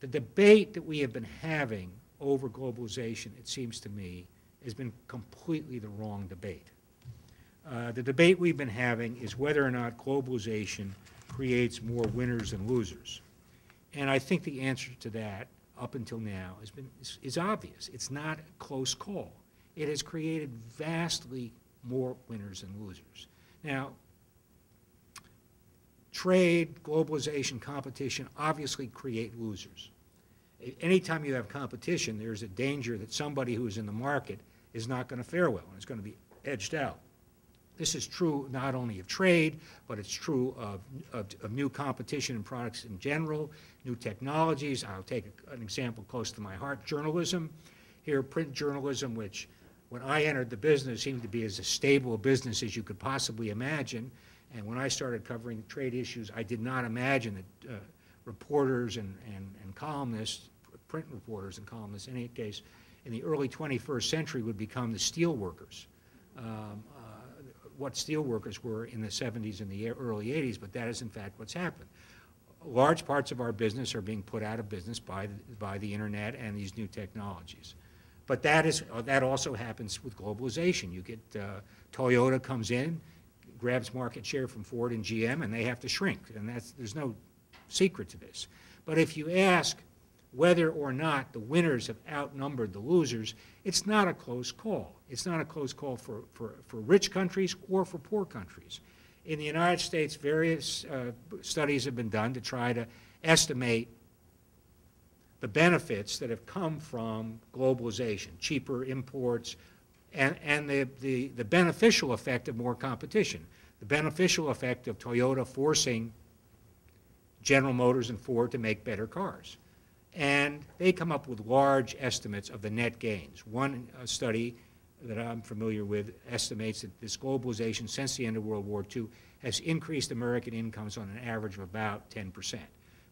The debate that we have been having over globalization, it seems to me, has been completely the wrong debate. The debate we've been having is whether or not globalization creates more winners than losers. And I think the answer to that, up until now, is obvious. It's not a close call. It has created vastly more winners than losers. Now, trade, globalization, competition obviously create losers. Anytime you have competition, there's a danger that somebody who's in the market is not going to fare well and is going to be edged out. This is true not only of trade, but it's true of new competition in products in general, new technologies. I'll take an example close to my heart, journalism. Here, print journalism, which when I entered the business seemed to be as stable a business as you could possibly imagine. And when I started covering trade issues, I did not imagine that reporters and columnists, print reporters and columnists, in any case, in the early 21st century would become the steel workers. What steel workers were in the 70s and the early 80s, but that is in fact what's happened. Large parts of our business are being put out of business by the internet and these new technologies. But that also happens with globalization. You get Toyota comes in, grabs market share from Ford and GM, and they have to shrink. And there's no secret to this. But if you ask whether or not the winners have outnumbered the losers, it's not a close call. It's not a close call for rich countries or for poor countries. In the United States, various studies have been done to try to estimate the benefits that have come from globalization, cheaper imports, and the beneficial effect of more competition. The beneficial effect of Toyota forcing General Motors and Ford to make better cars. And they come up with large estimates of the net gains. One study that I'm familiar with estimates that this globalization since the end of World War II has increased American incomes on an average of about 10%.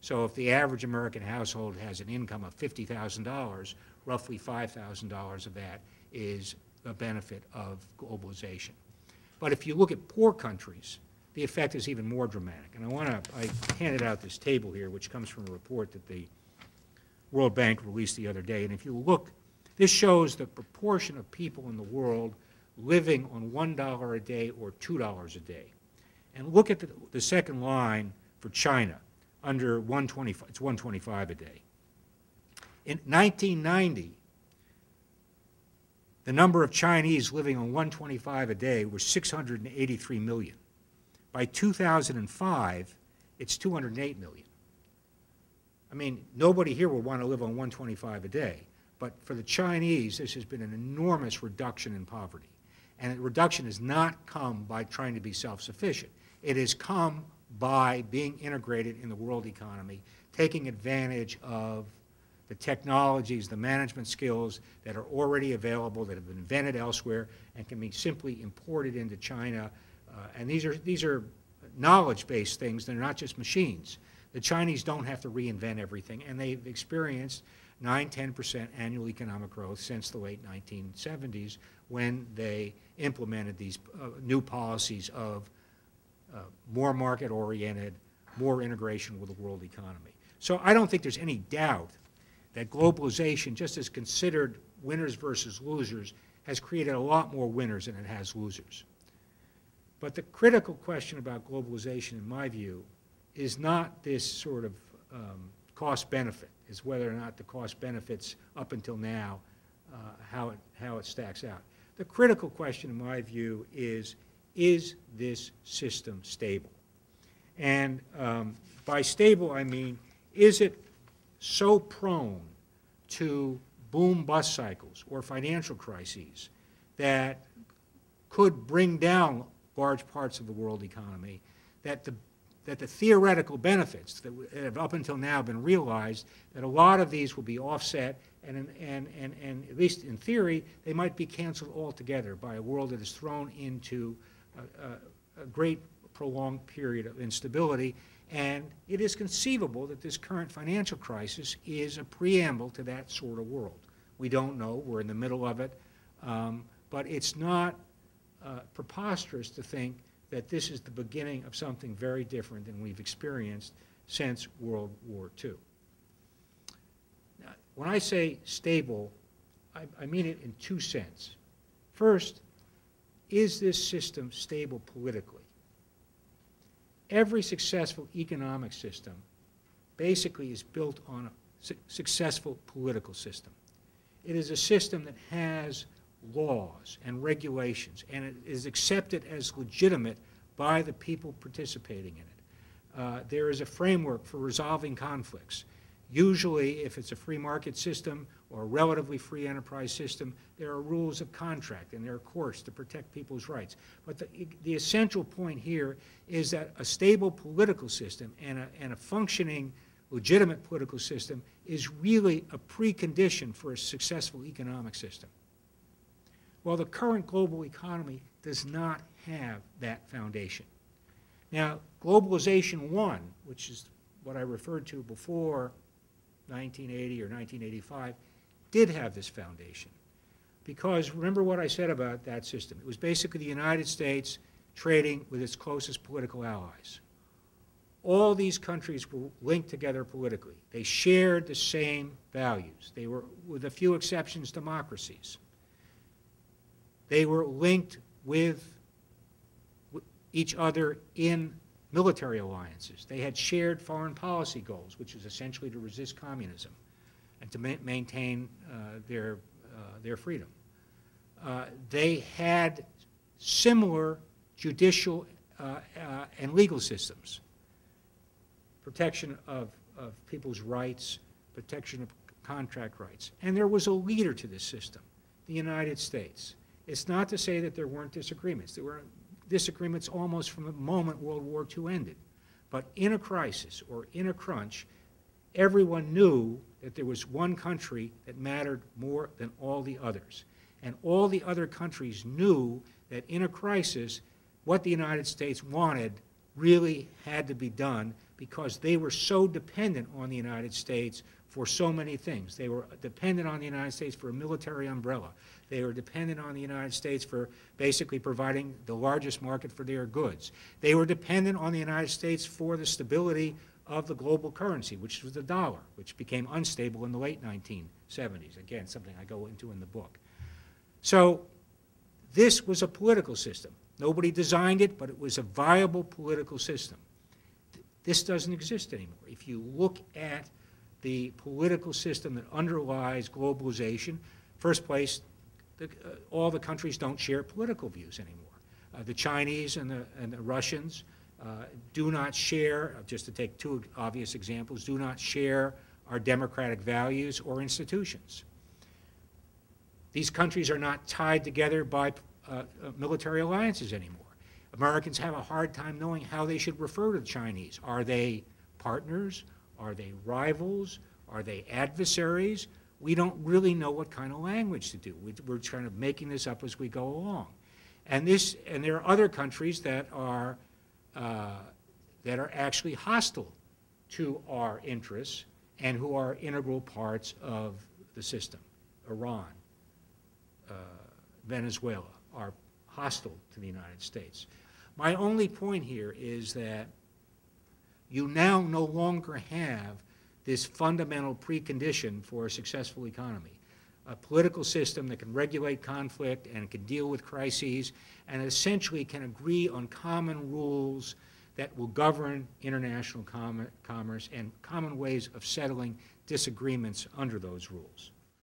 So if the average American household has an income of $50,000, roughly $5,000 of that is the benefit of globalization. But if you look at poor countries, the effect is even more dramatic. And I handed out this table here, which comes from a report that the World Bank released the other day. And if you look, this shows the proportion of people in the world living on $1 a day or $2 a day. And look at the second line for China, under 125, it's 125 a day. In 1990, the number of Chinese living on 125 a day was 683 million. By 2005, it's 208 million. I mean, nobody here will want to live on 125 a day, but for the Chinese, this has been an enormous reduction in poverty. And the reduction has not come by trying to be self-sufficient. It has come by being integrated in the world economy, taking advantage of the technologies, the management skills that are already available, that have been invented elsewhere, and can be simply imported into China. And these are knowledge-based things. They're not just machines. The Chinese don't have to reinvent everything, and they've experienced 9–10% annual economic growth since the late 1970s when they implemented these new policies of more market-oriented, more integration with the world economy. So I don't think there's any doubt that globalization, just as considered winners versus losers, has created a lot more winners than it has losers. But the critical question about globalization, in my view, is not this sort of cost-benefit, is whether or not the cost benefits up until now, how it stacks out. The critical question, in my view, is this system stable? And by stable, I mean, is it so prone to boom-bust cycles or financial crises that could bring down large parts of the world economy, that the theoretical benefits that have up until now been realized, that a lot of these will be offset, and at least in theory, they might be canceled altogether by a world that is thrown into a great prolonged period of instability. And it is conceivable that this current financial crisis is a preamble to that sort of world. We don't know. We're in the middle of it. But it's not preposterous to think that this is the beginning of something very different than we've experienced since World War II. When I say stable, I mean it in two senses. First, is this system stable politically? Every successful economic system basically is built on a successful political system. It is a system that has laws and regulations, and it is accepted as legitimate by the people participating in it. There is a framework for resolving conflicts. Usually, if it's a free market system or a relatively free enterprise system, there are rules of contract and there are courts to protect people's rights. But the essential point here is that a stable political system and a functioning legitimate political system is really a precondition for a successful economic system. Well, the current global economy does not have that foundation. Now, globalization 1, which is what I referred to before 1980 or 1985, did have this foundation. Because remember what I said about that system. It was basically the United States trading with its closest political allies. All these countries were linked together politically. They shared the same values. They were, with a few exceptions, democracies. They were linked with each other in military alliances. They had shared foreign policy goals, which is essentially to resist communism and to maintain their freedom. They had similar judicial and legal systems, protection of people's rights, protection of contract rights. And there was a leader to this system, the United States. It's not to say that there weren't disagreements. There were disagreements almost from the moment World War II ended. But in a crisis or in a crunch, everyone knew that there was one country that mattered more than all the others. And all the other countries knew that in a crisis, what the United States wanted really had to be done because they were so dependent on the United States for so many things. They were dependent on the United States for a military umbrella. They were dependent on the United States for basically providing the largest market for their goods. They were dependent on the United States for the stability of the global currency, which was the dollar, which became unstable in the late 1970s. Again, something I go into in the book. So this was a political system. Nobody designed it, but it was a viable political system. This doesn't exist anymore. If you look at the political system that underlies globalization, first place, all the countries don't share political views anymore. The Chinese and the Russians do not share, just to take two obvious examples, do not share our democratic values or institutions. These countries are not tied together by military alliances anymore. Americans have a hard time knowing how they should refer to the Chinese. Are they partners? Are they rivals? Are they adversaries? We don't really know what kind of language to do. We're trying to making this up as we go along. And there are other countries that are actually hostile to our interests and who are integral parts of the system. Iran, Venezuela are hostile to the United States. My only point here is that you now no longer have this fundamental precondition for a successful economy, a political system that can regulate conflict and can deal with crises and essentially can agree on common rules that will govern international commerce and common ways of settling disagreements under those rules.